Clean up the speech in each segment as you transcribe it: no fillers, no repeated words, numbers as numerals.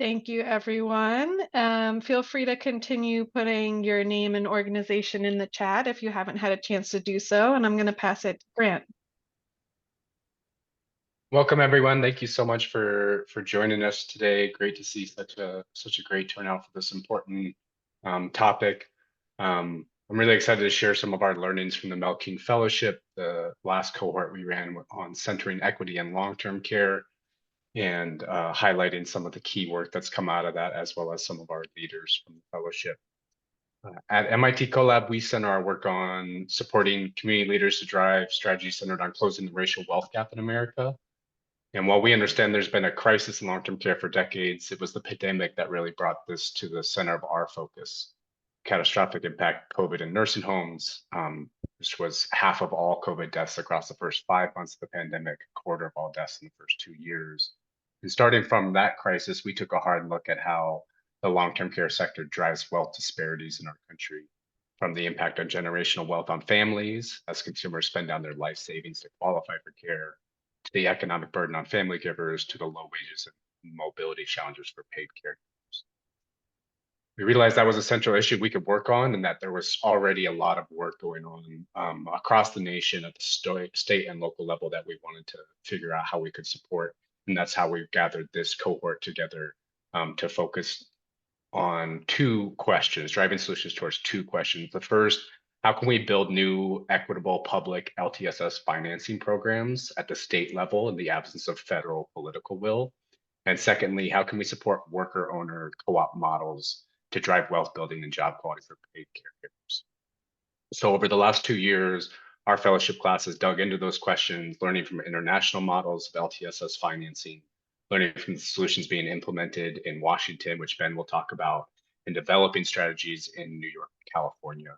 Thank you, everyone. Feel free to continue putting your name and organization in the chat if you haven't had a chance to do so, and I'm going to pass it to Grant. Welcome, everyone. Thank you so much for joining us today. Great to see such a great turnout for this important topic. I'm really excited to share some of our learnings from the Mel King Fellowship, the last cohort we ran on centering equity and long-term care, and highlighting some of the key work that's come out of that, as well as some of our leaders from the fellowship. At MIT CoLab, we center our work on supporting community leaders to drive strategies centered on closing the racial wealth gap in America. And while we understand there's been a crisis in long-term care for decades, it was the pandemic that really brought this to the center of our focus. Catastrophic impact COVID in nursing homes, which was half of all COVID deaths across the first 5 months of the pandemic, a quarter of all deaths in the first 2 years. And starting from that crisis, we took a hard look at how the long-term care sector drives wealth disparities in our country, from the impact on generational wealth on families as consumers spend down their life savings to qualify for care, to the economic burden on family givers, to the low wages and mobility challenges for paid caregivers. We realized that was a central issue we could work on, and that there was already a lot of work going on across the nation at the state and local level that we wanted to figure out how we could support. And that's how we've gathered this cohort together to focus on two questions, driving solutions towards two questions. The first, how can we build new equitable public LTSS financing programs at the state level in the absence of federal political will? And secondly, how can we support worker owner co-op models to drive wealth building and job quality for paid caregivers? So over the last 2 years, our fellowship class has dug into those questions, learning from international models of LTSS financing, learning from the solutions being implemented in Washington, which Ben will talk about, and developing strategies in New York and California.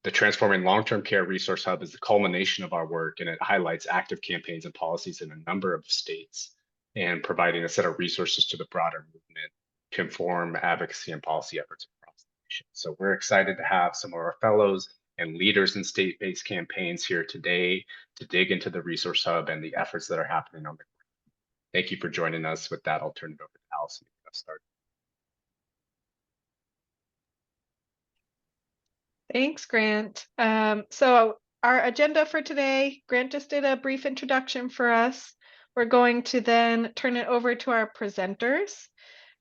The Transforming Long-Term Care Resource Hub is the culmination of our work, and it highlights active campaigns and policies in a number of states and providing a set of resources to the broader movement to inform advocacy and policy efforts across the nation. So we're excited to have some of our fellows and leaders in state-based campaigns here today to dig into the Resource Hub and the efforts that are happening on the ground. Thank you for joining us. With that, I'll turn it over to Allison to get us started. Thanks, Grant. So our agenda for today, Grant just did a brief introduction for us. We're going to then turn it over to our presenters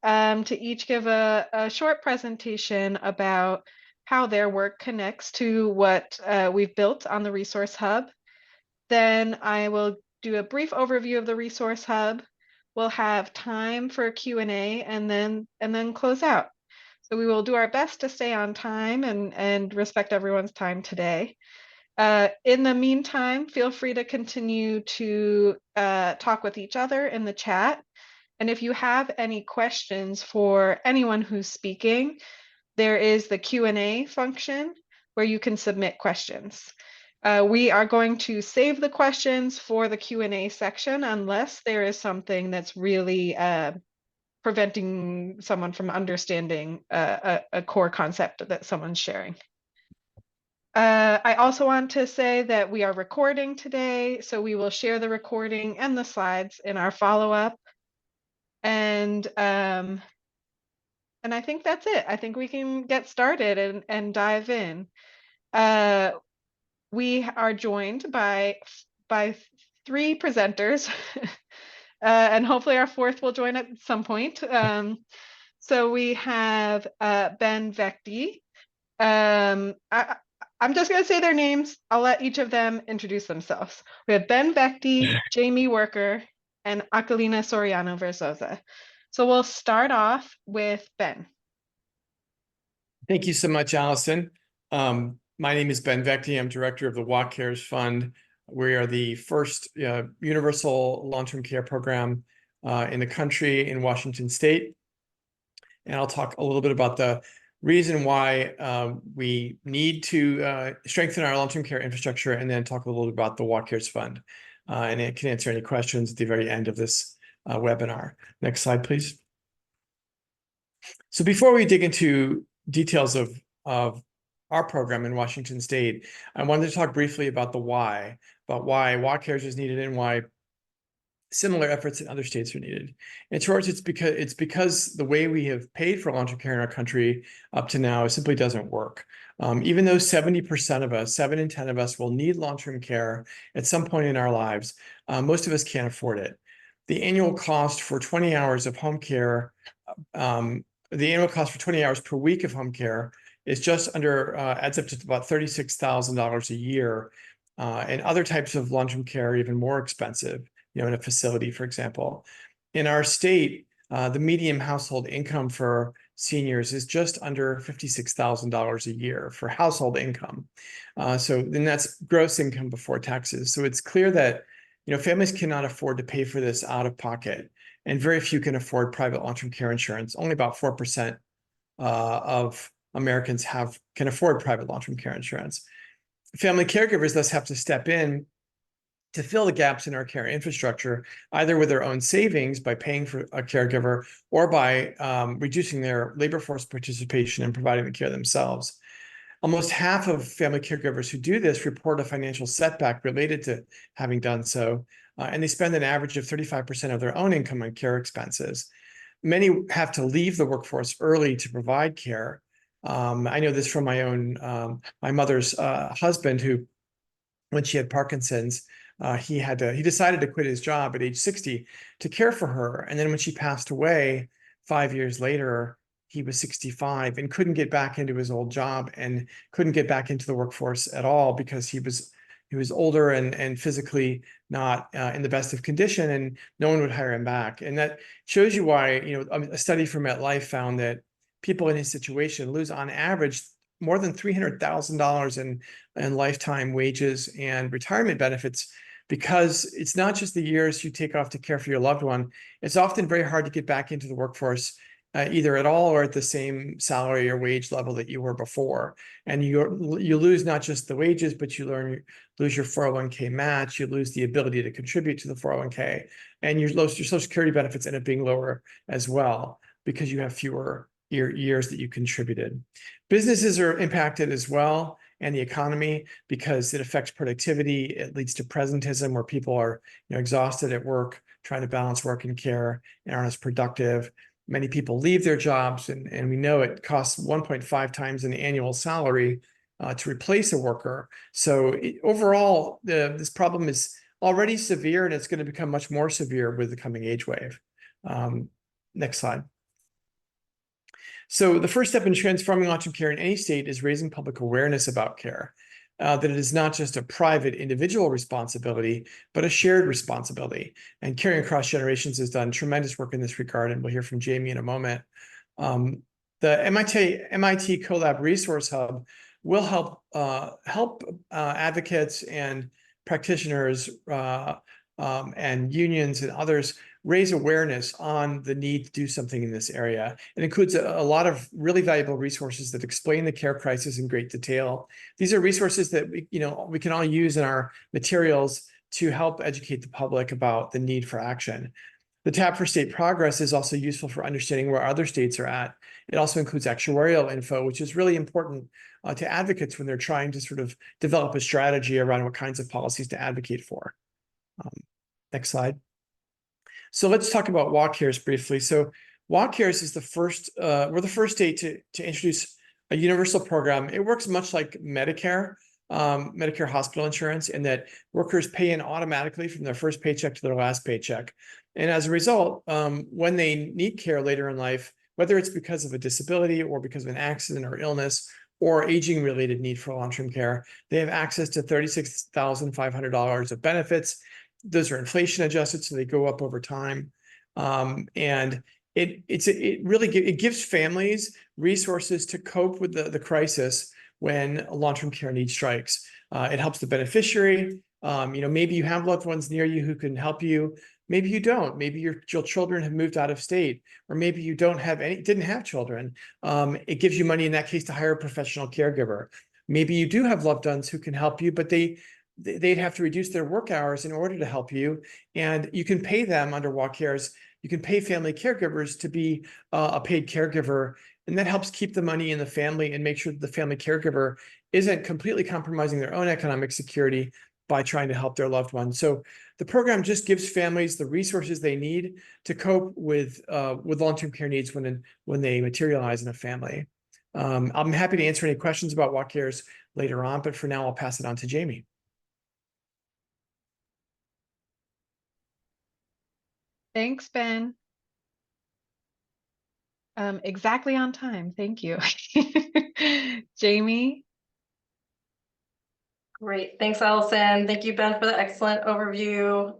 to each give a short presentation about how their work connects to what we've built on the Resource Hub. Then I will do a brief overview of the Resource Hub. We'll have time for Q&A and then close out. So we will do our best to stay on time and respect everyone's time today. In the meantime, feel free to continue to talk with each other in the chat. And if you have any questions for anyone who's speaking, there is the Q&A function where you can submit questions. We are going to save the questions for the Q&A section unless there is something that's really preventing someone from understanding a core concept that someone's sharing. I also want to say that we are recording today, so we will share the recording and the slides in our follow-up. And I think that's it. I think we can get started and dive in. We are joined by three presenters, and hopefully our fourth will join at some point. So we have Ben Veghte. I'm just going to say their names. I'll let each of them introduce themselves. We have Ben Veghte, Jaimie Worker, and Aquilina Soriano-Versoza. So we'll start off with Ben. Thank you so much, Allison. My name is Ben Veghte. I'm director of the WA Cares Fund. We are the first universal long-term care program in the country in Washington State. And I'll talk a little bit about the reason why we need to strengthen our long-term care infrastructure, and then talk a little bit about the WA Cares Fund. And it can answer any questions at the very end of this webinar. Next slide, please. So before we dig into details of our program in Washington State, I wanted to talk briefly about the why, about why WA Cares is needed and why similar efforts in other states are needed. In short, it's because the way we have paid for long-term care in our country up to now simply doesn't work. Even though 70% of us, 7 in 10 of us, will need long-term care at some point in our lives, most of us can't afford it. The annual cost for 20 hours of home care, the annual cost for 20 hours per week of home care is just under, adds up to about $36,000 a year. And other types of long-term care are even more expensive, in a facility, for example. In our state, the median household income for seniors is just under $56,000 a year for household income. So then that's gross income before taxes. So it's clear that, families cannot afford to pay for this out of pocket, and very few can afford private long-term care insurance. Only about 4% of Americans can afford private long-term care insurance. Family caregivers thus have to step in to fill the gaps in our care infrastructure, either with their own savings by paying for a caregiver or by reducing their labor force participation and providing the care themselves. Almost half of family caregivers who do this report a financial setback related to having done so, and they spend an average of 35% of their own income on care expenses. Many have to leave the workforce early to provide care. I know this from my mother's husband, who, when she had Parkinson's, he decided to quit his job at age 60 to care for her. And then when she passed away 5 years later, he was 65 and couldn't get back into his old job and couldn't get back into the workforce at all because he was older and physically not in the best of condition, and no one would hire him back. And that shows you why, a study from MetLife found that people in his situation lose on average more than $300,000 in lifetime wages and retirement benefits, because it's not just the years you take off to care for your loved one. It's often very hard to get back into the workforce, either at all or at the same salary or wage level that you were before. And you lose not just the wages, but you lose your 401k match, you lose the ability to contribute to the 401k, and your Social Security benefits end up being lower as well because you have fewer years that you contributed. Businesses are impacted as well, and the economy, because it affects productivity. It leads to presentism, where people are exhausted at work, trying to balance work and care, and aren't as productive. Many people leave their jobs, and we know it costs 1.5 times an annual salary to replace a worker. So overall, this problem is already severe, and it's going to become much more severe with the coming age wave. Next slide. So the first step in transforming long-term care in any state is raising public awareness about care, that it is not just a private individual responsibility, but a shared responsibility. And Caring Across Generations has done tremendous work in this regard, and we'll hear from Jaimie in a moment. The MIT CoLab Resource Hub will help advocates and practitioners and unions and others raise awareness on the need to do something in this area. It includes a lot of really valuable resources that explain the care crisis in great detail. These are resources that we can all use in our materials to help educate the public about the need for action. The tab for state progress is also useful for understanding where other states are at. It also includes actuarial info, which is really important to advocates when they're trying to sort of develop a strategy around what kinds of policies to advocate for. Next slide. So let's talk about WACARES briefly. So WACARES is we're the first state to introduce a universal program. It works much like Medicare, Medicare hospital insurance, in that workers pay in automatically from their first paycheck to their last paycheck. And as a result, when they need care later in life, whether it's because of a disability or because of an accident or illness or aging-related need for long-term care, they have access to $36,500 of benefits. Those are inflation adjusted, so they go up over time. And it gives families resources to cope with the crisis when long-term care need strikes. It helps the beneficiary. Maybe you have loved ones near you who can help you. Maybe you don't. Maybe your children have moved out of state, or maybe you didn't have children. It gives you money in that case to hire a professional caregiver. Maybe you do have loved ones who can help you, but they'd have to reduce their work hours in order to help you. And you can pay them under WACARES. You can pay family caregivers to be a paid caregiver, and that helps keep the money in the family and make sure that the family caregiver isn't completely compromising their own economic security, by trying to help their loved one. So the program just gives families the resources they need to cope with long-term care needs when they materialize in a family. I'm happy to answer any questions about Walk Cares later on, but for now, I'll pass it on to Jaimie. Thanks, Ben. Exactly on time. Thank you. Jaimie. Great. Thanks, Allison. Thank you, Ben, for the excellent overview.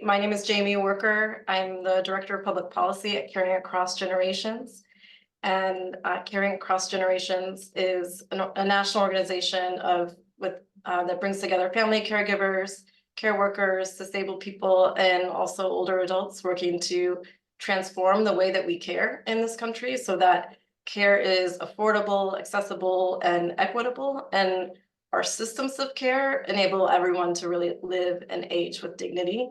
My name is Jaimie Worker. I'm the Director of Public Policy at Caring Across Generations. And Caring Across Generations is a national organization that brings together family caregivers, care workers, disabled people, and also older adults working to transform the way that we care in this country so that care is affordable, accessible, and equitable. And our systems of care enable everyone to really live and age with dignity.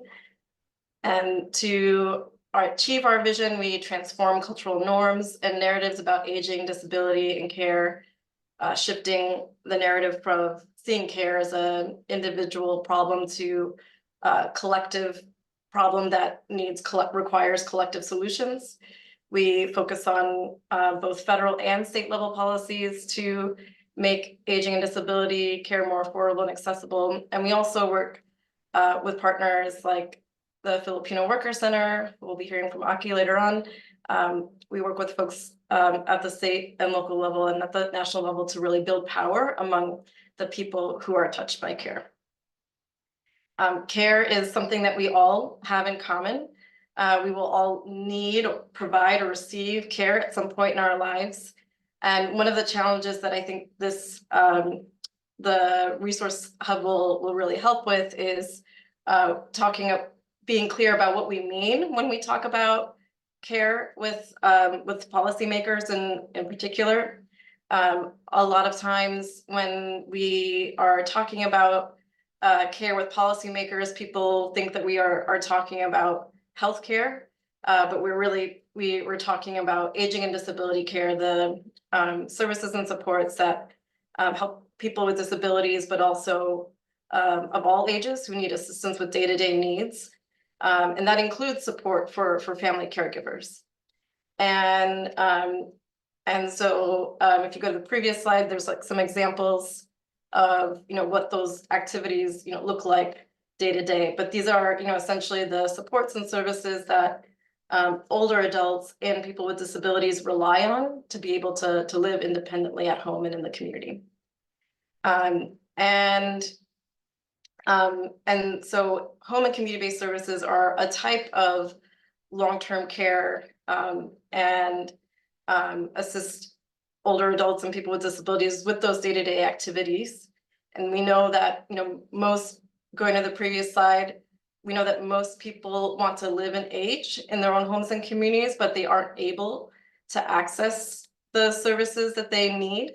And to achieve our vision, we transform cultural norms and narratives about aging, disability, and care, shifting the narrative from seeing care as an individual problem to a collective problem that requires collective solutions. We focus on both federal and state level policies to make aging and disability care more affordable and accessible. And we also work with partners like the Filipino Worker Center, who we'll be hearing from Aki later on. We work with folks at the state and local level and at the national level to really build power among the people who are touched by care. Care is something that we all have in common. We will all need, provide, or receive care at some point in our lives. And one of the challenges that I think the Resource Hub will really help with is being clear about what we mean when we talk about care with policymakers in particular. A lot of times when we are talking about care with policymakers, people think that we are talking about healthcare, but we're talking about aging and disability care, the services and supports that help people with disabilities, but also of all ages who need assistance with day-to-day needs. And that includes support for family caregivers. And so if you go to the previous slide, there's like some examples of what those activities look like day to day. But these are essentially the supports and services that older adults and people with disabilities rely on to be able to live independently at home and in the community. And so home and community-based services are a type of long-term care and assist older adults and people with disabilities with those day-to-day activities. And we know that, going to the previous slide, we know that most people want to live and age in their own homes and communities, but they aren't able to access the services that they need.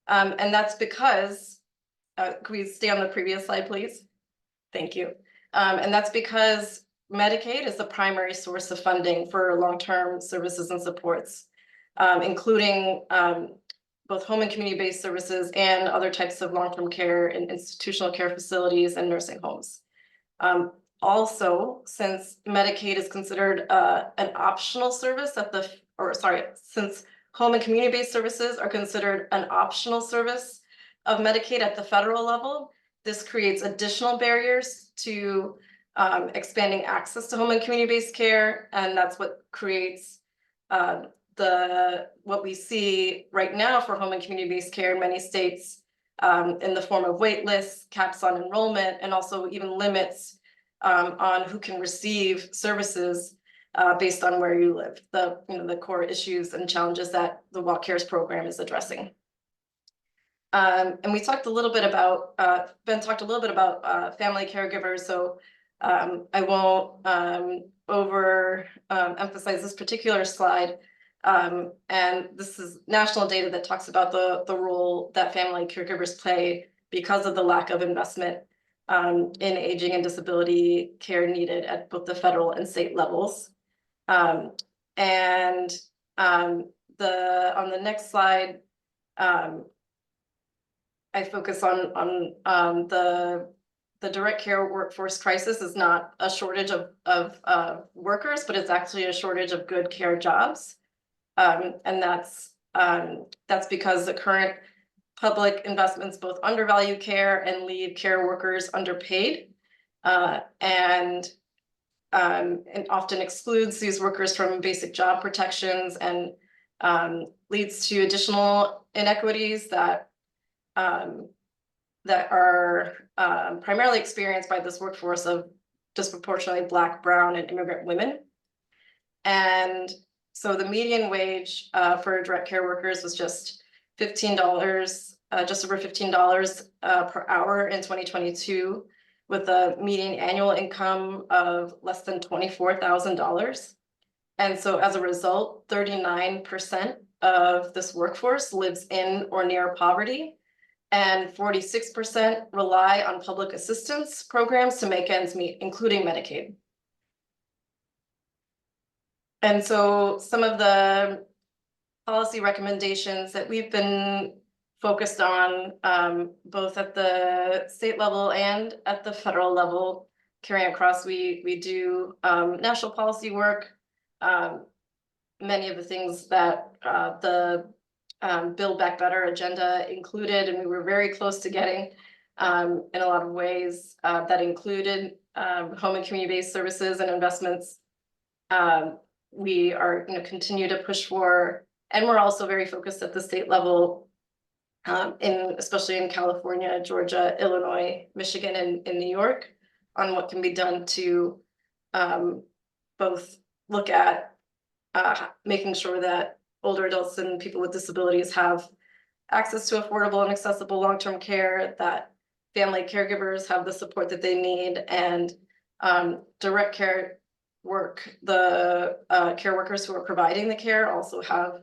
And that's because, can we stay on the previous slide, please? Thank you. And that's because Medicaid is the primary source of funding for long-term services and supports, including both home and community-based services and other types of long-term care and institutional care facilities and nursing homes. Also, since Medicaid is considered an optional service since home and community-based services are considered an optional service of Medicaid at the federal level, this creates additional barriers to expanding access to home and community-based care, and that's what creates what we see right now for home and community-based care in many states in the form of wait lists, caps on enrollment, and also even limits on who can receive services based on where you live. The core issues and challenges that the Walk Cares program is addressing. And we talked a little bit about, Ben talked a little bit about family caregivers, so I won't emphasize this particular slide. And this is national data that talks about the role that family caregivers play because of the lack of investment in aging and disability care needed at both the federal and state levels. On the next slide, I focus on the direct care workforce crisis is not a shortage of workers, but it's actually a shortage of good care jobs. And that's because the current public investments both undervalue care and leave care workers underpaid, and often excludes these workers from basic job protections, and leads to additional inequities that are primarily experienced by this workforce of disproportionately Black, brown, and immigrant women. And so the median wage for direct care workers was just $15, just over $15 per hour in 2022, with a median annual income of less than $24,000. And so as a result, 39% of this workforce lives in or near poverty, and 46% rely on public assistance programs to make ends meet, including Medicaid. And so some of the policy recommendations that we've been focused on, both at the state level and at the federal level, carrying across, we do national policy work. Many of the things that the Build Back Better agenda included, and we were very close to getting in a lot of ways, that included home and community-based services and investments. We are going to continue to push for, and we're also very focused at the state level, especially in California, Georgia, Illinois, Michigan, and New York, on what can be done to both look at making sure that older adults and people with disabilities have access to affordable and accessible long-term care, that family caregivers have the support that they need, and direct care work, the care workers who are providing the care also have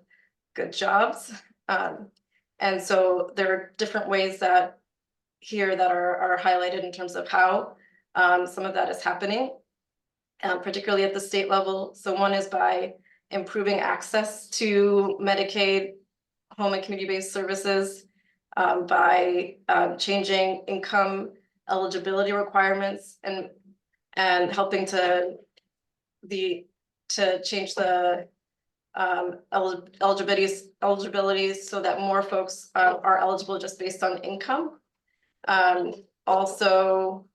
good jobs. And so there are different ways that here that are highlighted in terms of how some of that is happening, particularly at the state level. So one is by improving access to Medicaid, home and community-based services, by changing income eligibility requirements, and helping to change the eligibilities so that more folks are eligible just based on income. Also,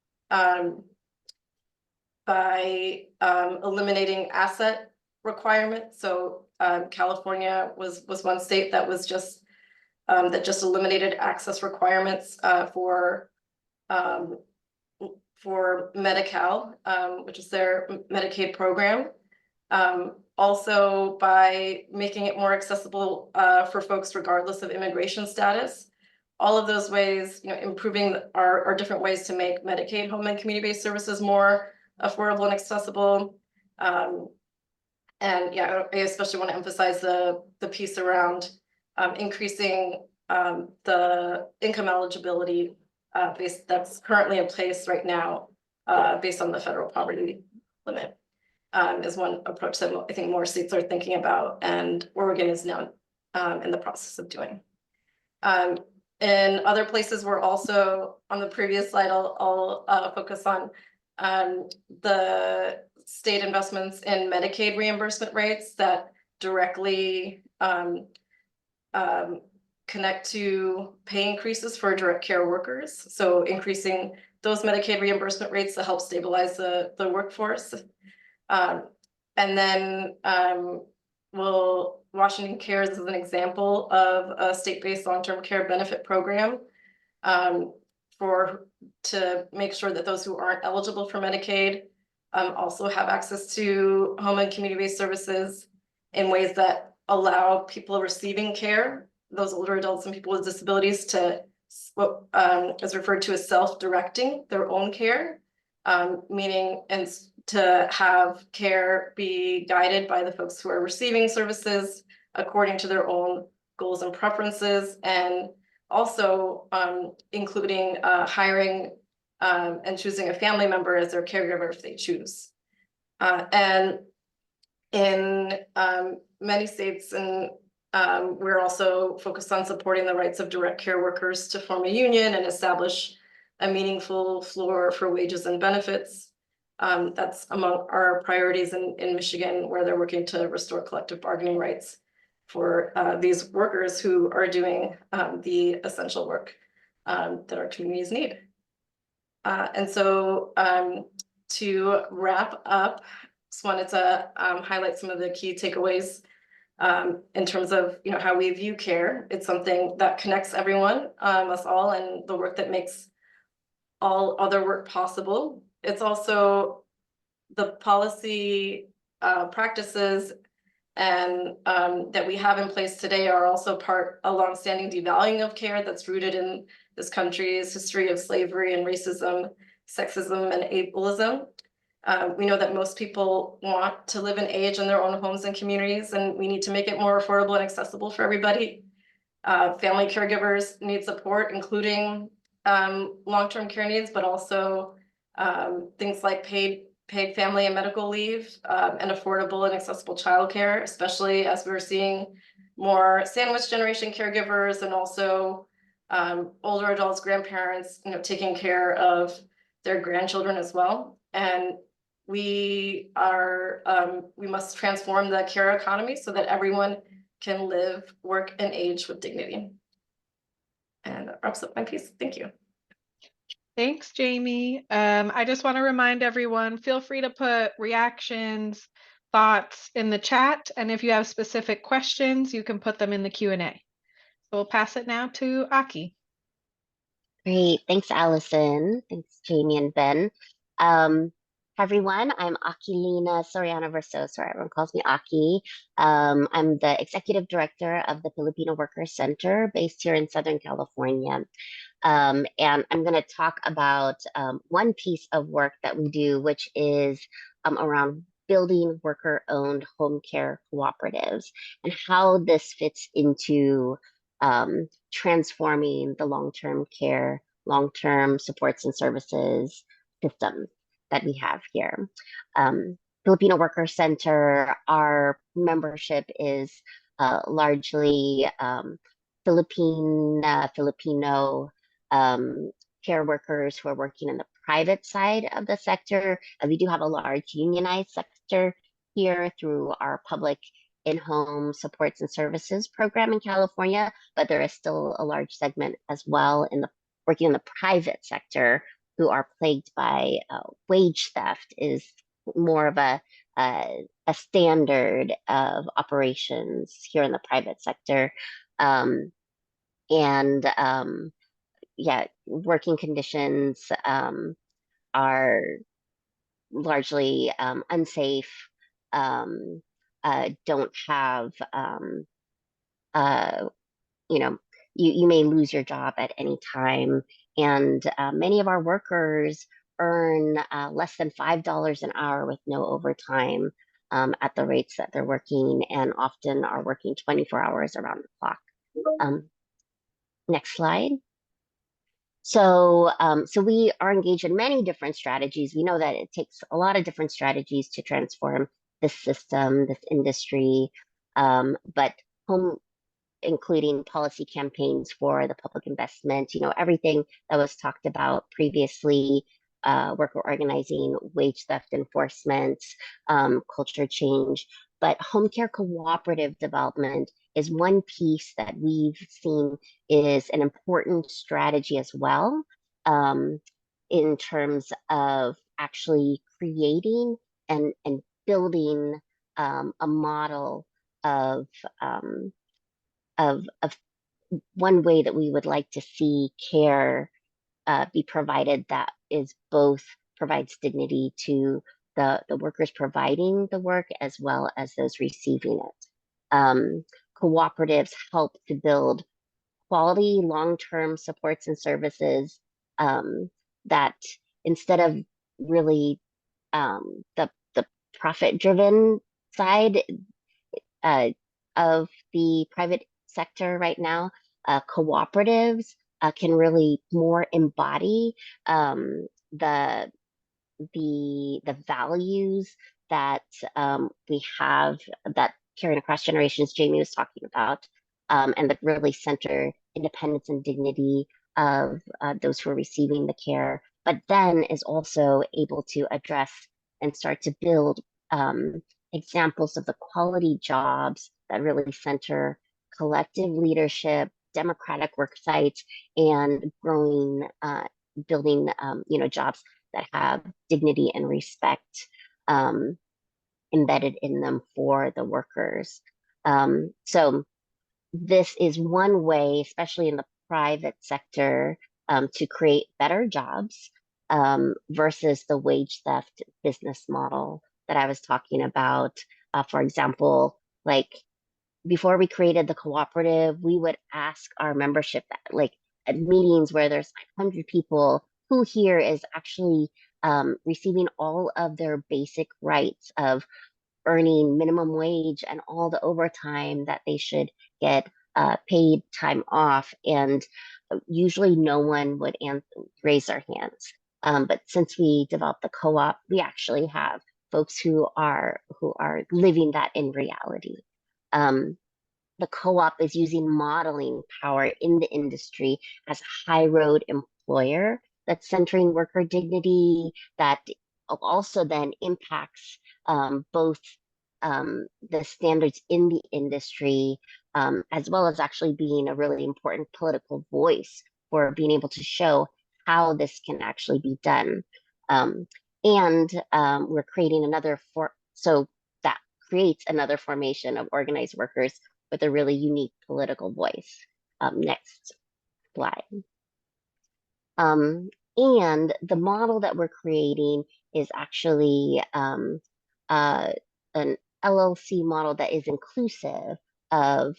by eliminating asset requirements. So California was one state that was just eliminated access requirements for Medi-Cal, which is their Medicaid program. Also by making it more accessible for folks regardless of immigration status. All of those ways, improving are different ways to make Medicaid, home and community-based services more affordable and accessible. And yeah, I especially want to emphasize the piece around increasing the income eligibility that's currently in place right now, based on the federal poverty limit, is one approach that I think more states are thinking about, and Oregon is now in the process of doing. In other places, we're also, on the previous slide, I'll focus on the state investments in Medicaid reimbursement rates that directly connect to pay increases for direct care workers. So increasing those Medicaid reimbursement rates to help stabilize the workforce. And then Washington Cares is an example of a state-based long-term care benefit program to make sure that those who aren't eligible for Medicaid also have access to home and community-based services in ways that allow people receiving care, those older adults and people with disabilities, to what is referred to as self-directing their own care, meaning to have care be guided by the folks who are receiving services according to their own goals and preferences, and also including hiring and choosing a family member as their caregiver if they choose. And in many states, and we're also focused on supporting the rights of direct care workers to form a union and establish a meaningful floor for wages and benefits. That's among our priorities in Michigan, where they're working to restore collective bargaining rights for these workers who are doing the essential work that our communities need. And so to wrap up, just wanted to highlight some of the key takeaways in terms of how we view care. It's something that connects everyone, us all, and the work that makes all other work possible. It's also the policy practices and that we have in place today are also a longstanding devaluing of care that's rooted in this country's history of slavery and racism, sexism, and ableism. We know that most people want to live and age in their own homes and communities, and we need to make it more affordable and accessible for everybody. Family caregivers need support, including long-term care needs, but also things like paid family and medical leave, and affordable and accessible childcare, especially as we're seeing more sandwich generation caregivers and also older adults, grandparents, taking care of their grandchildren as well. And we must transform the care economy so that everyone can live, work, and age with dignity. And that wraps up my piece. Thank you. Thanks, Jaimie. I just want to remind everyone, feel free to put reactions, thoughts in the chat. And if you have specific questions, you can put them in the Q&A. So we'll pass it now to Aki. Great. Thanks, Allison. Thanks, Jaimie and Ben. Hi, everyone. I'm Aquilina Soriano-Versoza. Everyone calls me Aki. I'm the executive director of the Filipino Workers Center based here in Southern California. And I'm going to talk about one piece of work that we do, which is around building worker-owned home care cooperatives and how this fits into transforming the long-term care, long-term supports and services systems that we have here. Filipino Worker Center, our membership is largely Filipino care workers who are working in the private side of the sector. We do have a large unionized sector here through our public in-home supports and services program in California, but there is still a large segment as well working in the private sector who are plagued by wage theft. Is more of a standard of operations here in the private sector. Yeah, working conditions are largely unsafe, don't have, you may lose your job at any time. And many of our workers earn less than $5 an hour with no overtime at the rates that they're working, and often are working 24 hours around the clock. Next slide. So we are engaged in many different strategies. We know that it takes a lot of different strategies to transform this system, this industry, but including policy campaigns for the public investment, everything that was talked about previously, worker organizing, wage theft enforcement, culture change. But home care cooperative development is one piece that we've seen is an important strategy as well, in terms of actually creating and building a model of one way that we would like to see care be provided that is both provides dignity to the workers providing the work as well as those receiving it. Cooperatives help to build quality long-term supports and services that, instead of really the profit-driven side of the private sector right now, cooperatives can really more embody the values that we have, that carrying across generations Jaimie was talking about, and that really center independence and dignity of those who are receiving the care, but then is also able to address and start to build examples of the quality jobs that really center collective leadership, democratic work sites, and growing, building, jobs that have dignity and respect embedded in them for the workers. So this is one way, especially in the private sector, to create better jobs versus the wage theft business model that I was talking about. For example, like before we created the cooperative, we would ask our membership, like at meetings where there's 500 people, who here is actually receiving all of their basic rights of earning minimum wage and all the overtime that they should get paid time off. And usually no one would raise their hands. But since we developed the co-op, we actually have folks who are living that in reality. The co-op is using modeling power in the industry as a high road employer that's centering worker dignity, that also then impacts both the standards in the industry, as well as actually being a really important political voice for being able to show how this can actually be done. And we're creating so that creates another formation of organized workers with a really unique political voice. Next slide. And the model that we're creating is actually an LLC model that is inclusive of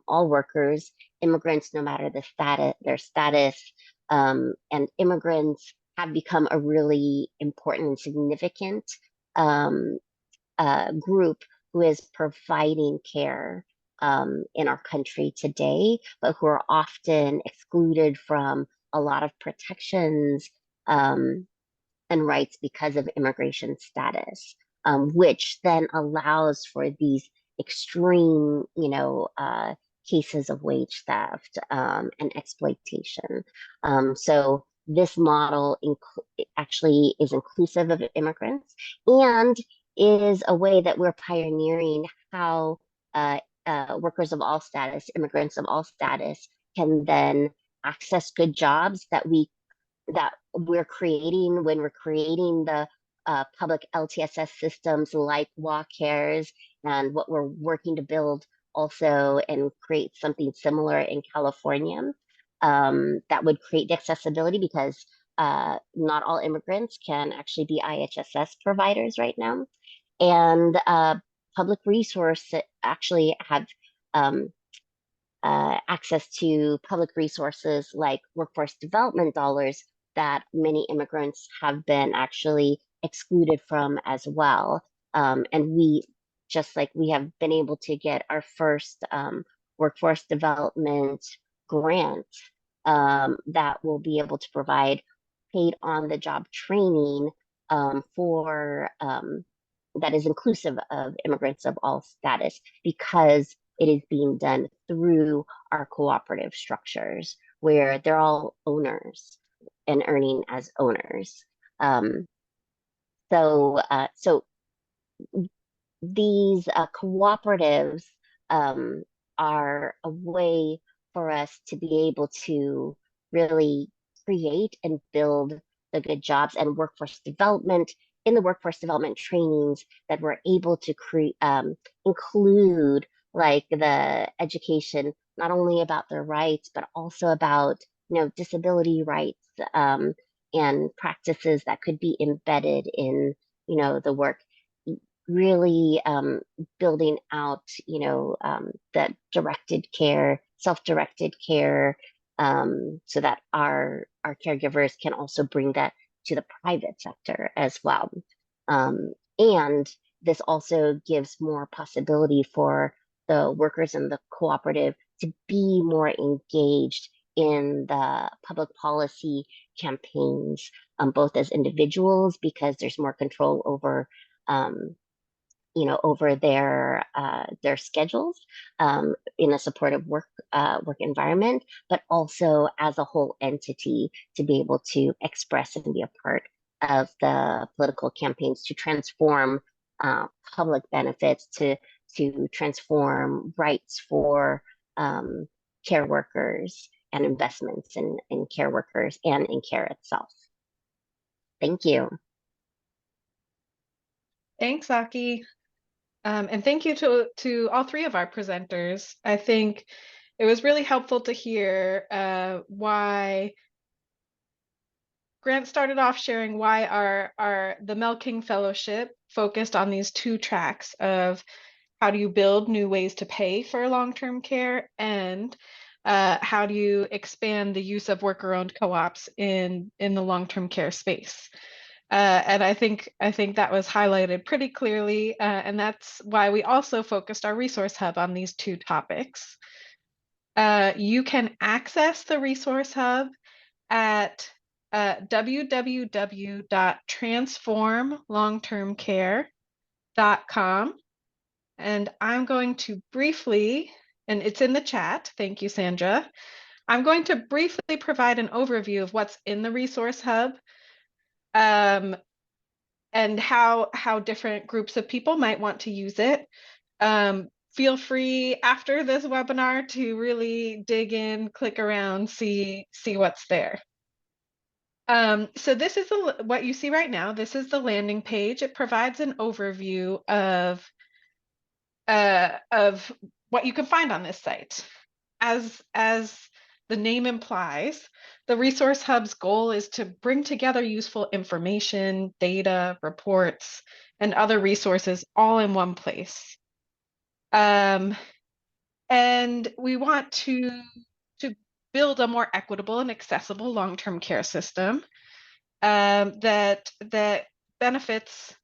all workers, immigrants, no matter their status, and immigrants have become a really important and significant group who is providing care in our country today, but who are often excluded from a lot of protections and rights because of immigration status, which then allows for these extreme, cases of wage theft and exploitation. So this model actually is inclusive of immigrants and is a way that we're pioneering how workers of all status, immigrants of all status, can then access good jobs that we're creating when we're creating the public LTSS systems like WA Cares, and what we're working to build also and create something similar in California that would create the accessibility, because not all immigrants can actually be IHSS providers right now. And public resources actually have access to public resources like workforce development dollars that many immigrants have been actually excluded from as well. And we have been able to get our first workforce development grant that will be able to provide paid on-the-job training for that is inclusive of immigrants of all status, because it is being done through our cooperative structures where they're all owners and earning as owners. So these cooperatives are a way for us to be able to really create and build the good jobs and workforce development. In the workforce development trainings that we're able to include like the education, not only about their rights, but also about, disability rights and practices that could be embedded in, the work. Really building out, the directed care, self-directed care, so that our caregivers can also bring that to the private sector as well. And this also gives more possibility for the workers in the cooperative to be more engaged in the public policy campaigns, both as individuals, because there's more control over over their schedules in a supportive work environment, but also as a whole entity to be able to express and be a part of the political campaigns to transform public benefits, to transform rights for care workers and investments in care workers and in care itself. Thank you. Thanks, Aki. And thank you to all three of our presenters. I think it was really helpful to hear why Grant started off sharing why the Mel King Fellowship focused on these two tracks of how do you build new ways to pay for long-term care, and how do you expand the use of worker-owned co-ops in the long-term care space. And I think that was highlighted pretty clearly, and that's why we also focused our resource hub on these two topics. You can access the resource hub at www.transformlongtermcare.com. And I'm going to briefly, and it's in the chat, thank you, Sandra. I'm going to briefly provide an overview of what's in the resource hub, and how different groups of people might want to use it. Feel free after this webinar to really dig in, click around, see what's there. So this is what you see right now. This is the landing page. It provides an overview of what you can find on this site. As the name implies, the Resource Hub's goal is to bring together useful information, data, reports, and other resources all in one place. And we want to build a more equitable and accessible long-term care system that benefits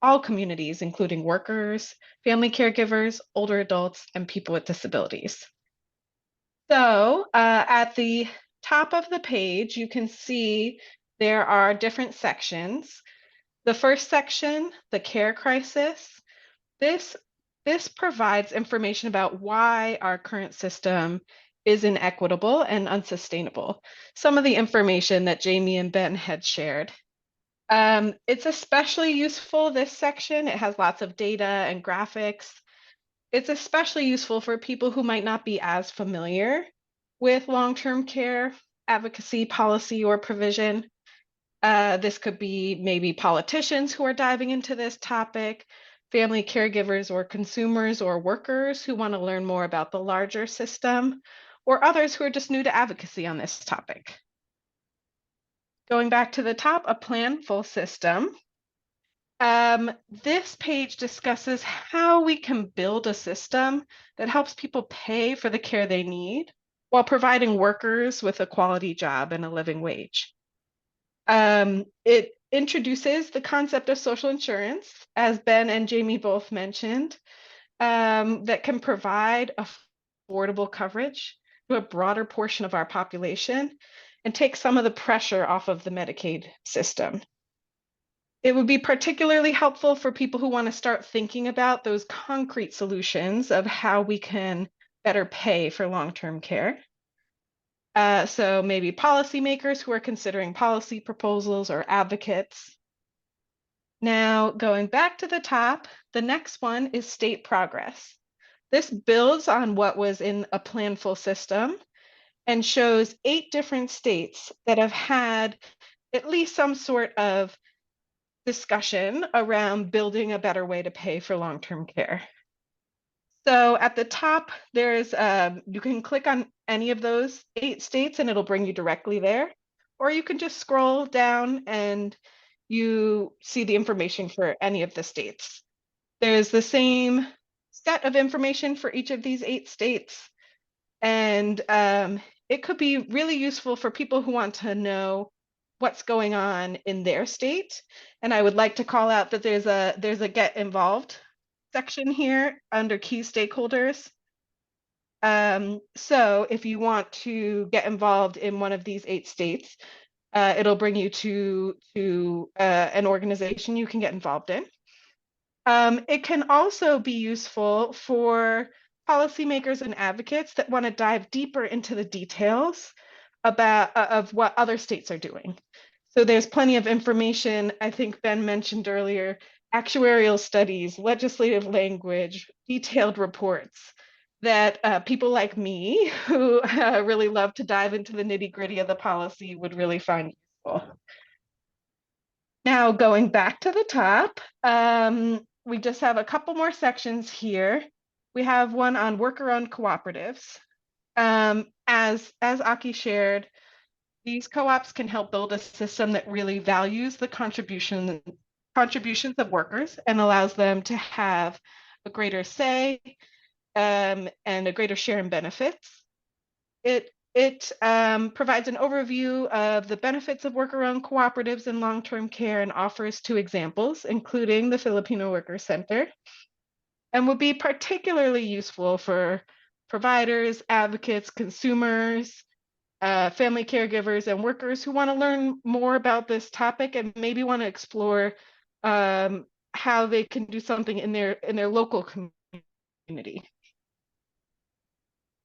all communities, including workers, family caregivers, older adults, and people with disabilities. So at the top of the page, you can see there are different sections. The first section, the care crisis, this provides information about why our current system is inequitable and unsustainable. Some of the information that Jaimie and Ben had shared. It's especially useful, this section. It has lots of data and graphics. It's especially useful for people who might not be as familiar with long-term care advocacy, policy, or provision. This could be maybe politicians who are diving into this topic, family caregivers or consumers or workers who want to learn more about the larger system, or others who are just new to advocacy on this topic. Going back to the top, a planful system. This page discusses how we can build a system that helps people pay for the care they need while providing workers with a quality job and a living wage. It introduces the concept of social insurance, as Ben and Jaimie both mentioned, that can provide affordable coverage to a broader portion of our population and take some of the pressure off of the Medicaid system. It would be particularly helpful for people who want to start thinking about those concrete solutions of how we can better pay for long-term care. So maybe policymakers who are considering policy proposals or advocates. Now, going back to the top, the next one is state progress. This builds on what was in a planful system and shows 8 different states that have had at least some sort of discussion around building a better way to pay for long-term care. So at the top, there's you can click on any of those 8 states and it'll bring you directly there, or you can just scroll down and you see the information for any of the states. There's the same set of information for each of these 8 states, and it could be really useful for people who want to know what's going on in their state. And I would like to call out that there's a Get Involved section here under key stakeholders. So if you want to get involved in one of these 8 states, it'll bring you to an organization you can get involved in. It can also be useful for policymakers and advocates that want to dive deeper into the details about of what other states are doing. So there's plenty of information. I think Ben mentioned earlier, actuarial studies, legislative language, detailed reports that people like me who really love to dive into the nitty-gritty of the policy would really find useful. Now, going back to the top, we just have a couple more sections here. We have one on worker-owned cooperatives. As Aki shared, these co-ops can help build a system that really values the contributions of workers and allows them to have a greater say and a greater share in benefits. It provides an overview of the benefits of worker-owned cooperatives in long-term care and offers 2 examples, including the Filipino Worker Center, and would be particularly useful for providers, advocates, consumers, family caregivers, and workers who want to learn more about this topic and maybe want to explore how they can do something in their local community.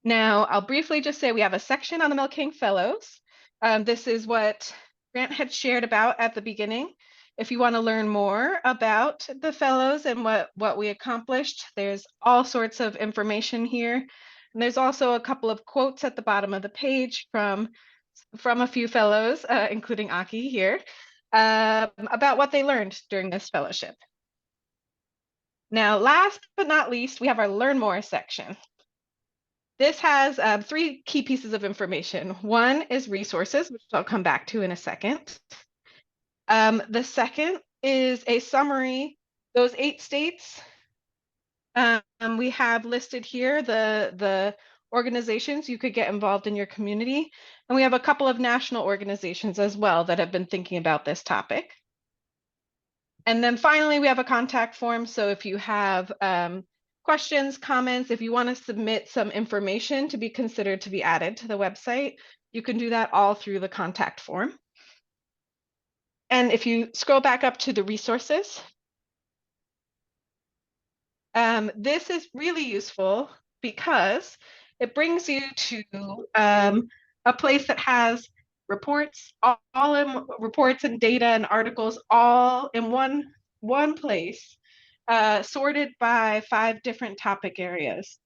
Now, I'll briefly just say we have a section on the Milking Fellows. This is what Grant had shared about at the beginning. If you want to learn more about the fellows and what we accomplished, there's all sorts of information here. And there's also a couple of quotes at the bottom of the page from a few fellows, including Aki here, about what they learned during this fellowship. Now, last but not least, we have our Learn More section. This has 3 key pieces of information. One is resources, which I'll come back to in a second. The second is a summary. Those 8 states we have listed here, the organizations you could get involved in your community. And we have a couple of national organizations as well that have been thinking about this topic. And then finally, we have a contact form. So if you have questions, comments, if you want to submit some information to be considered to be added to the website, you can do that all through the contact form. And if you scroll back up to the resources, this is really useful because it brings you to a place that has reports, all in reports and data and articles all in one place, sorted by 5 different topic areas.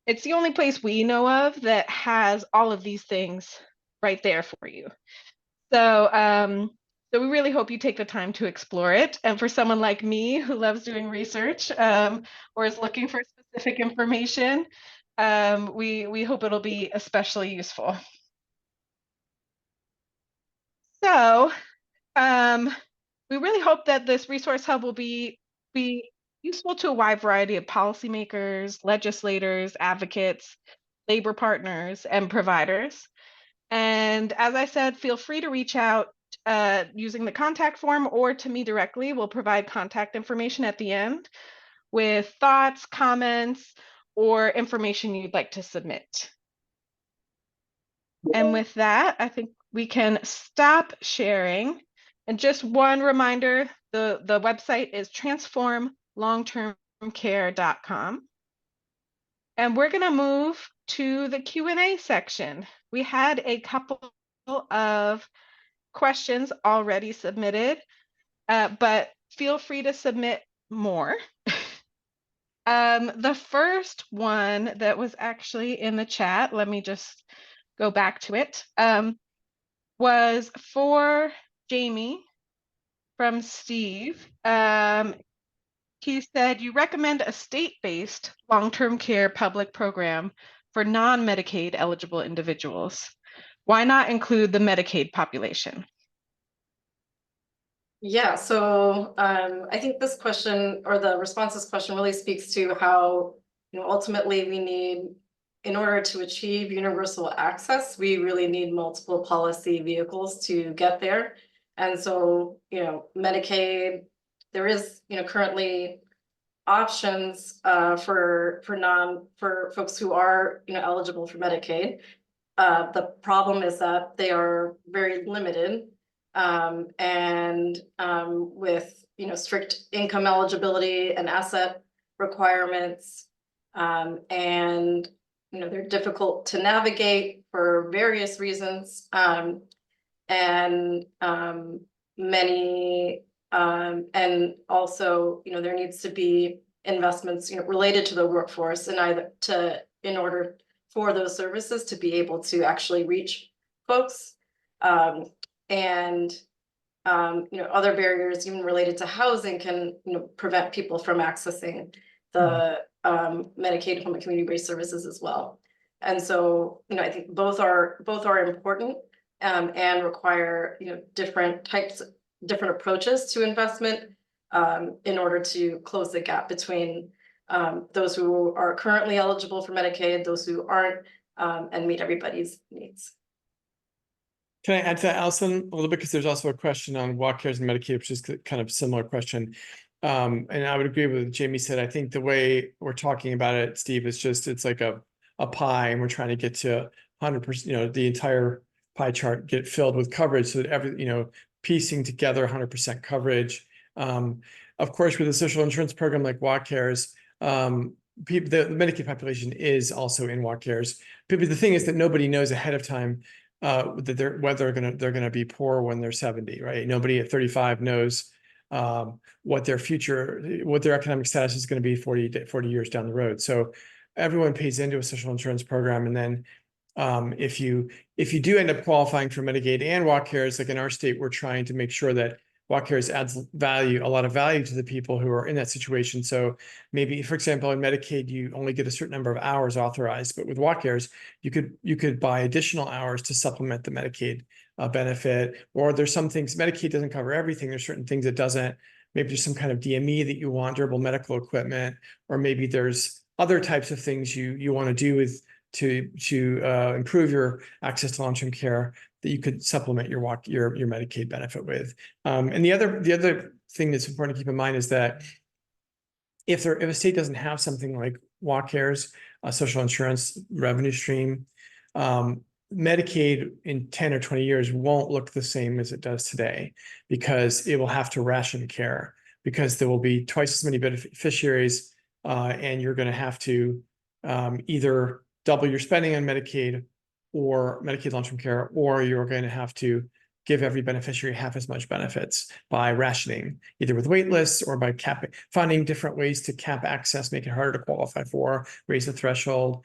It's the only place we know of that has all of these things right there for you. So we really hope you take the time to explore it. And for someone like me who loves doing research or is looking for specific information, we hope it'll be especially useful. So we really hope that this resource hub will be useful to a wide variety of policymakers, legislators, advocates, labor partners, and providers. And as I said, feel free to reach out using the contact form or to me directly. We'll provide contact information at the end with thoughts, comments, or information you'd like to submit. And with that, I think we can stop sharing. And just one reminder, the website is transformlongtermcare.com. And we're going to move to the Q&A section. We had a couple of questions already submitted, but feel free to submit more. The first one that was actually in the chat, let me just go back to it, was for Jaimie from Steve. He said, you recommend a state-based long-term care public program for non-Medicaid eligible individuals. Why not include the Medicaid population? Yeah, so I think this question or the response to this question really speaks to how, ultimately we need, in order to achieve universal access, we really need multiple policy vehicles to get there. And so, Medicaid, there is, currently options for folks who are, eligible for Medicaid. The problem is that they are very limited. And with strict income eligibility and asset requirements. And, they're difficult to navigate for various reasons. And also, there needs to be investments, related to the workforce in order for those services to be able to actually reach folks. Other barriers, even related to housing, can prevent people from accessing the Medicaid home and community-based services as well. And so, I think both are important and require different approaches to investment in order to close the gap between those who are currently eligible for Medicaid, those who aren't, and meet everybody's needs. Can I add to that, Allison, a little bit? Because there's also a question on walk cares and Medicaid, which is kind of a similar question. And I would agree with what Jaimie said. I think the way we're talking about it, Steve, is just, it's like a pie, and we're trying to get to 100%, the entire pie chart get filled with coverage, so that piecing together 100% coverage. Of course, with a social insurance program like walk cares, the Medicaid population is also in walk cares. But the thing is that nobody knows ahead of time that they're gonna be poor when they're 70, right? Nobody at 35 knows what their economic status is going to be 40 years down the road. So everyone pays into a social insurance program, and then if you do end up qualifying for Medicaid and walk cares, like in our state, we're trying to make sure that walk cares adds a lot of value to the people who are in that situation. So maybe, for example, in Medicaid, you only get a certain number of hours authorized, but with walk cares, you could buy additional hours to supplement the Medicaid benefit. Or there's some things, Medicaid doesn't cover everything. There's certain things it doesn't. Maybe there's some kind of DME that you want, durable medical equipment, or maybe there's other types of things you want to do to improve your access to long-term care that you could supplement your Medicaid benefit with. And the other thing that's important to keep in mind is that if a state doesn't have something like walk cares, a social insurance revenue stream, Medicaid in 10 or 20 years won't look the same as it does today, because it will have to ration care, because there will be twice as many beneficiaries, and you're going to have to either double your spending on Medicaid or Medicaid long-term care, or you're going to have to give every beneficiary half as much benefits by rationing, either with wait lists or by finding different ways to cap access, make it harder to qualify for, raise the threshold,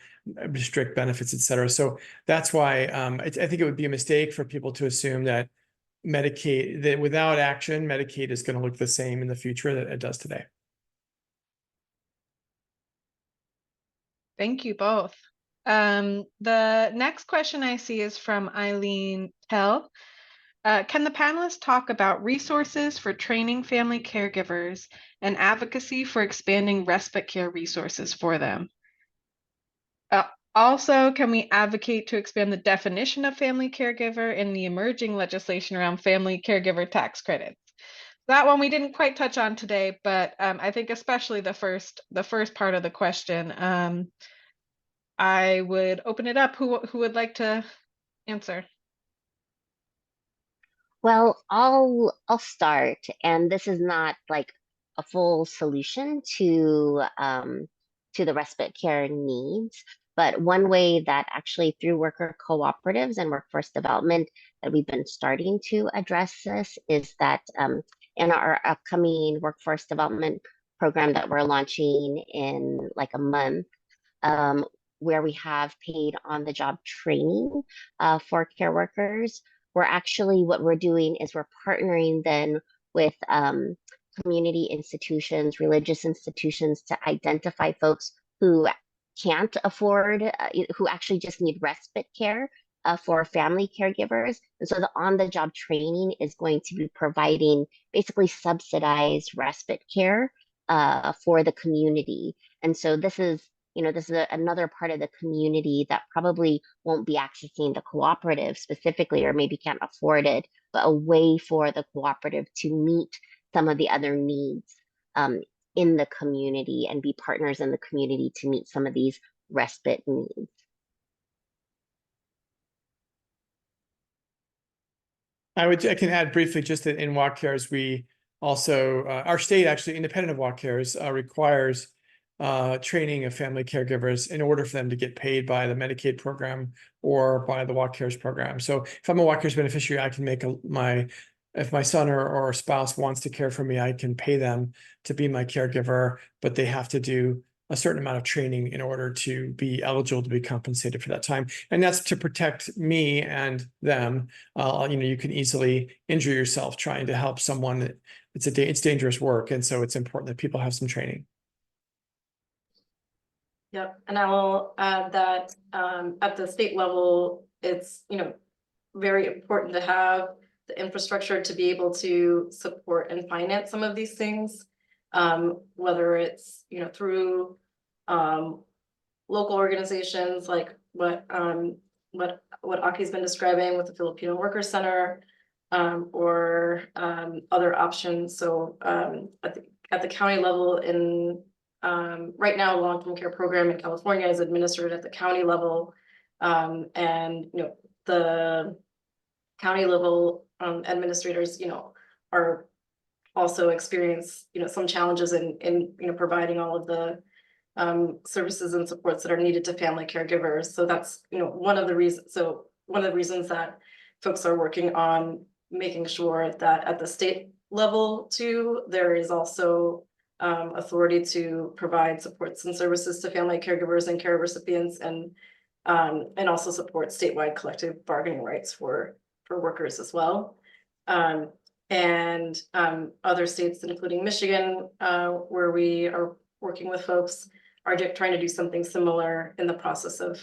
restrict benefits, et cetera. So that's why I think it would be a mistake for people to assume that without action, Medicaid is going to look the same in the future that it does today. Thank you both. The next question I see is from Eileen Tell. Can the panelists talk about resources for training family caregivers and advocacy for expanding respite care resources for them? Also, can we advocate to expand the definition of family caregiver in the emerging legislation around family caregiver tax credits? That one we didn't quite touch on today, but I think especially the first part of the question. I would open it up. Who would like to answer? Well, I'll start, and this is not like a full solution to the respite care needs, but one way that actually through worker cooperatives and workforce development that we've been starting to address this is that in our upcoming workforce development program that we're launching in like a month, where we have paid on the job training for care workers. What we're doing is we're partnering then with community institutions, religious institutions, to identify folks who can't afford, who actually just need respite care for family caregivers. And so the on-the-job training is going to be providing basically subsidized respite care for the community. And so this is another part of the community that probably won't be accessing the cooperative specifically, or maybe can't afford it, but a way for the cooperative to meet some of the other needs in the community and be partners in the community to meet some of these respite needs. I can add briefly just that in walk cares, we Also, our state, actually, independent of Walk Cares, requires training of family caregivers in order for them to get paid by the Medicaid program or by the Walk Cares program. So if I'm a Walk Cares beneficiary, I can make if my son or spouse wants to care for me, I can pay them to be my caregiver, but they have to do a certain amount of training in order to be eligible to be compensated for that time. And that's to protect me and them. You can easily injure yourself trying to help someone. It's dangerous work. And so it's important that people have some training. Yep, and I will add that at the state level, it's, very important to have the infrastructure to be able to support and finance some of these things. Whether it's, through local organizations like what Aki's been describing with the Filipino Workers Center, or other options. So at the county level, right now, a long-term care program in California is administered at the county level, and the county level administrators, are also experience some challenges in providing all of the services and supports that are needed to family caregivers. So that's one of the reasons. So one of the reasons that folks are working on making sure that at the state level too, there is also authority to provide supports and services to family caregivers and care recipients, and also support statewide collective bargaining rights for workers as well. And other states, including Michigan, where we are working with folks, are trying to do something similar in the process of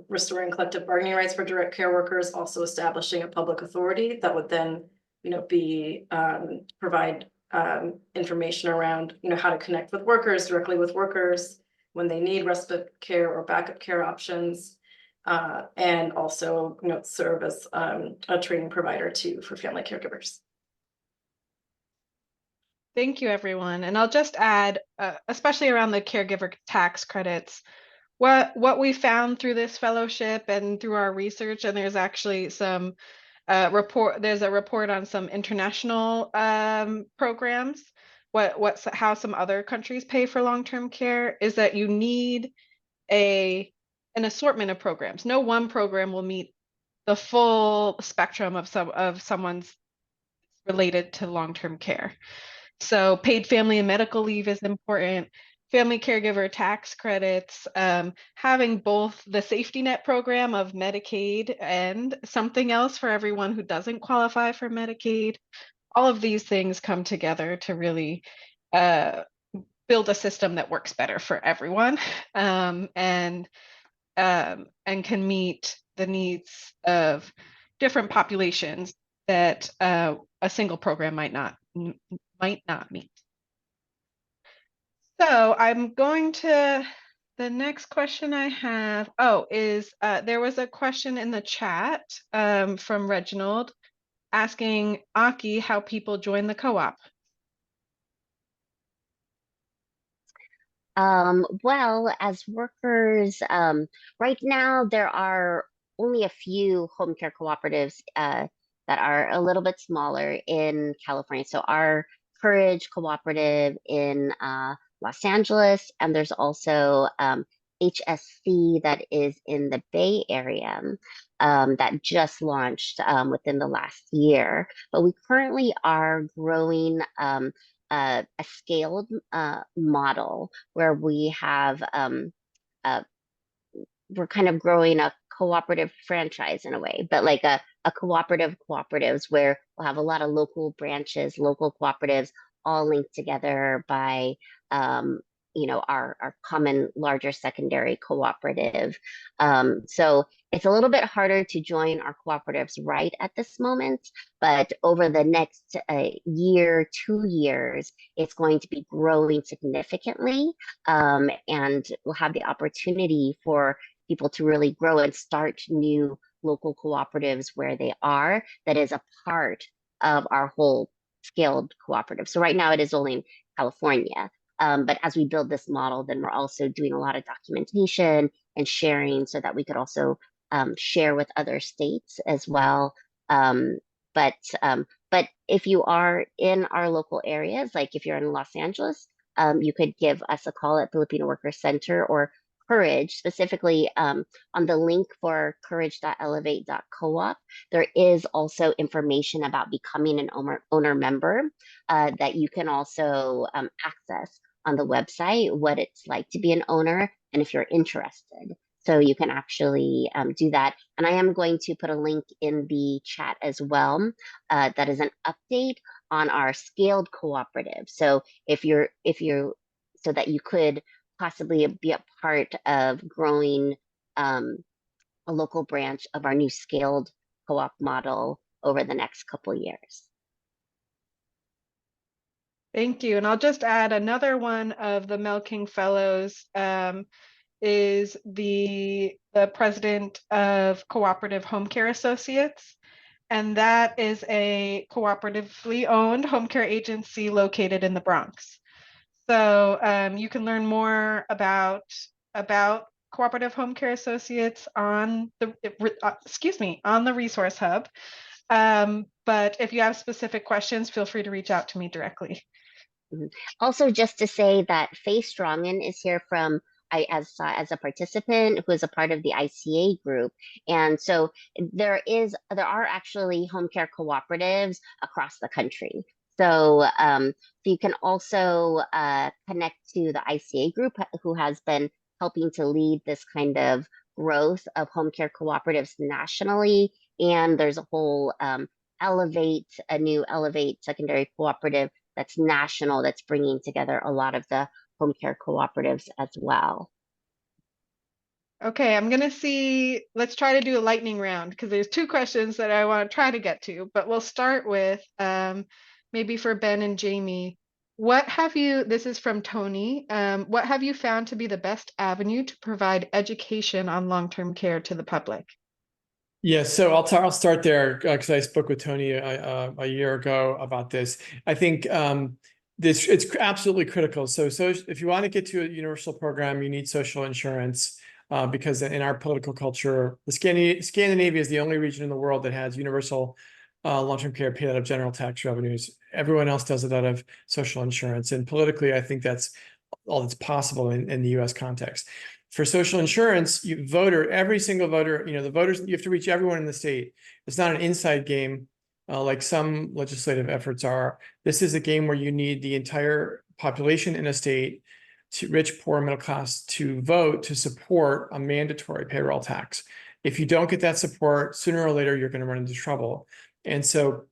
restoring collective bargaining rights for direct care workers, also establishing a public authority that would then, provide information around, how to connect with workers, directly with workers when they need respite care or backup care options, and also, serve as a training provider too for family caregivers. Thank you, everyone. And I'll just add, especially around the caregiver tax credits, what we found through this fellowship and through our research, and there's actually some there's a report on some international programs, how some other countries pay for long-term care, is that you need an assortment of programs. No one program will meet the full spectrum of someone's related to long-term care. So paid family and medical leave is important. Family caregiver tax credits, having both the safety net program of Medicaid and something else for everyone who doesn't qualify for Medicaid. All of these things come together to really build a system that works better for everyone, and can meet the needs of different populations that a single program might not meet. So I'm going to, the next question I have, is there was a question in the chat from Reginald asking Aki how people join the co-op. Well, as workers, right now there are only a few home care cooperatives that are a little bit smaller in California. So our Courage Cooperative in Los Angeles, and there's also HSC that is in the Bay Area that just launched within the last year. But we currently are growing a scaled model where we have we're kind of growing a cooperative franchise in a way, but like a cooperatives where we'll have a lot of local branches, local cooperatives, all linked together by our common larger secondary cooperative. So it's a little bit harder to join our cooperatives right at this moment, but over the next year, 2 years, it's going to be growing significantly, and we'll have the opportunity for people to really grow and start new local cooperatives where they are, that is a part of our whole scaled cooperative. So right now it is only in California. But as we build this model, then we're also doing a lot of documentation and sharing so that we could also share with other states as well. But But if you are in our local areas, like if you're in Los Angeles, you could give us a call at Filipino Worker Center or Courage, specifically on the link for courage.elevate.coop. There is also information about becoming an owner member that you can also access on the website, what it's like to be an owner, and if you're interested. So you can actually do that. And I am going to put a link in the chat as well. That is an update on our scaled cooperative. So so that you could possibly be a part of growing a local branch of our new scaled co-op model over the next couple years. Thank you. And I'll just add another one of the Mel King Fellows is the president of Cooperative Home Care Associates. And that is a cooperatively owned home care agency located in the Bronx. So you can learn more about Cooperative Home Care Associates on the on the Resource Hub. But if you have specific questions, feel free to reach out to me directly. Also, just to say that Faye Strongen is here from as a participant who is a part of the ICA group, and so there are actually home care cooperatives across the country. So you can also connect to the ICA group who has been helping to lead this kind of growth of home care cooperatives nationally. And there's a whole new Elevate secondary cooperative that's national, that's bringing together a lot of the home care cooperatives as well. Okay, let's try to do a lightning round because there's two questions that I want to try to get to, but we'll start with maybe for Ben and Jaimie. This is from Tony, what have you found to be the best avenue to provide education on long-term care to the public? Yeah, so I'll start there because I spoke with Tony a year ago about this. I think it's absolutely critical. So if you want to get to a universal program, you need social insurance because in our political culture, Scandinavia is the only region in the world that has universal long-term care paid out of general tax revenues. Everyone else does it out of social insurance. And politically, I think that's all that's possible in the US context. For social insurance, every single voter, the voters, you have to reach everyone in the state. It's not an inside game like some legislative efforts are. This is a game where you need the entire population in a state, rich, poor, middle class, to vote to support a mandatory payroll tax. If you don't get that support, sooner or later, you're going to run into trouble. And so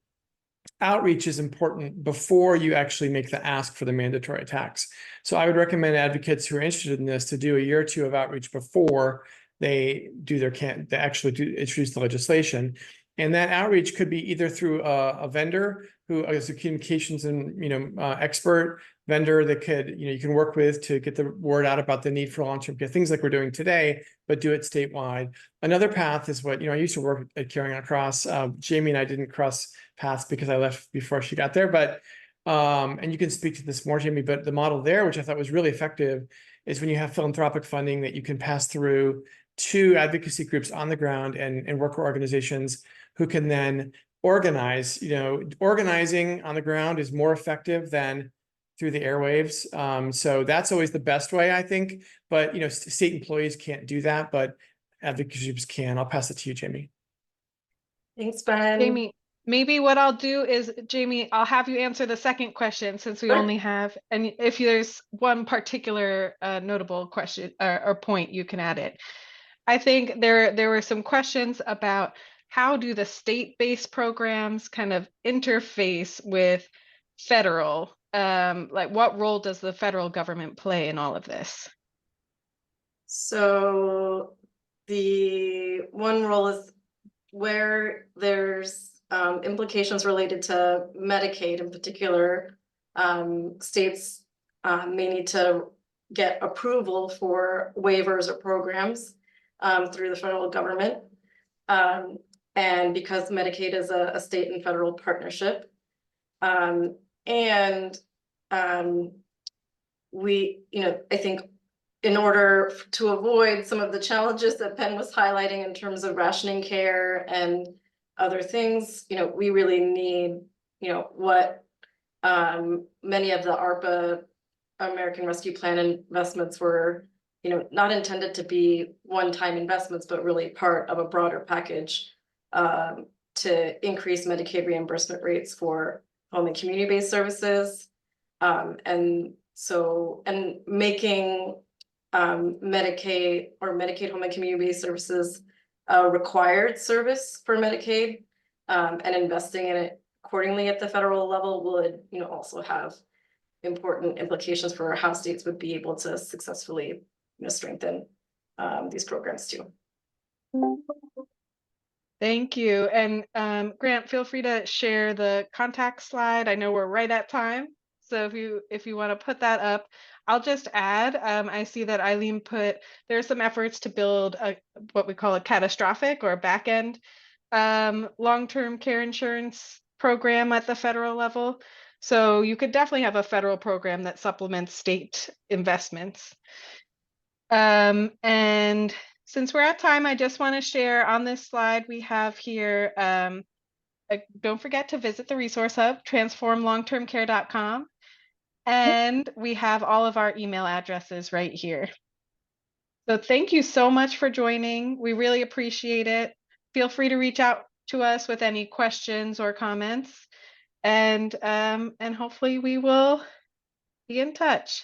outreach is important before you actually make the ask for the mandatory tax. So I would recommend advocates who are interested in this to do a year or two of outreach before they introduce the legislation. And that outreach could be either through a vendor who is a communications and expert vendor that you can work with to get the word out about the need for long-term care, things like we're doing today, but do it statewide. Another path is what I used to work at Caring Across. Jaimie and I didn't cross paths because I left before she got there, but and you can speak to this more, Jaimie. But the model there, which I thought was really effective, is when you have philanthropic funding that you can pass through to advocacy groups on the ground and worker organizations who can then organize. Organizing on the ground is more effective than through the airwaves. So that's always the best way, I think. But state employees can't do that, but advocacy groups can. I'll pass it to you, Jaimie. Thanks, Ben. Jaimie, maybe what I'll do is, Jaimie, I'll have you answer the second question since we only have, and if there's one particular notable question or point, you can add it. I think there were some questions about how do the state-based programs kind of interface with federal, like what role does the federal government play in all of this? So the one role is where there's implications related to Medicaid in particular, states may need to get approval for waivers or programs through the federal government. And because Medicaid is a state and federal partnership. I think in order to avoid some of the challenges that Ben was highlighting in terms of rationing care and other things, we really need you know, what many of the ARPA American Rescue Plan investments were, you know, not intended to be one-time investments, but really part of a broader package to increase Medicaid reimbursement rates for home and community-based services. And making Medicaid or Medicaid home and community-based services a required service for Medicaid, and investing in it accordingly at the federal level would, you know, also have important implications for how states would be able to successfully, you know, strengthen these programs too. Thank you. And Grant, feel free to share the contact slide. I know we're right at time. So if you want to put that up, I'll just add, I see that Eileen put, there's some efforts to build what we call a catastrophic or back end long-term care insurance program at the federal level. So you could definitely have a federal program that supplements state investments. And since we're at time, I just want to share on this slide we have here, don't forget to visit the resource hub, transformlongtermcare.com. And we have all of our email addresses right here. So thank you so much for joining. We really appreciate it. Feel free to reach out to us with any questions or comments. And hopefully we will be in touch.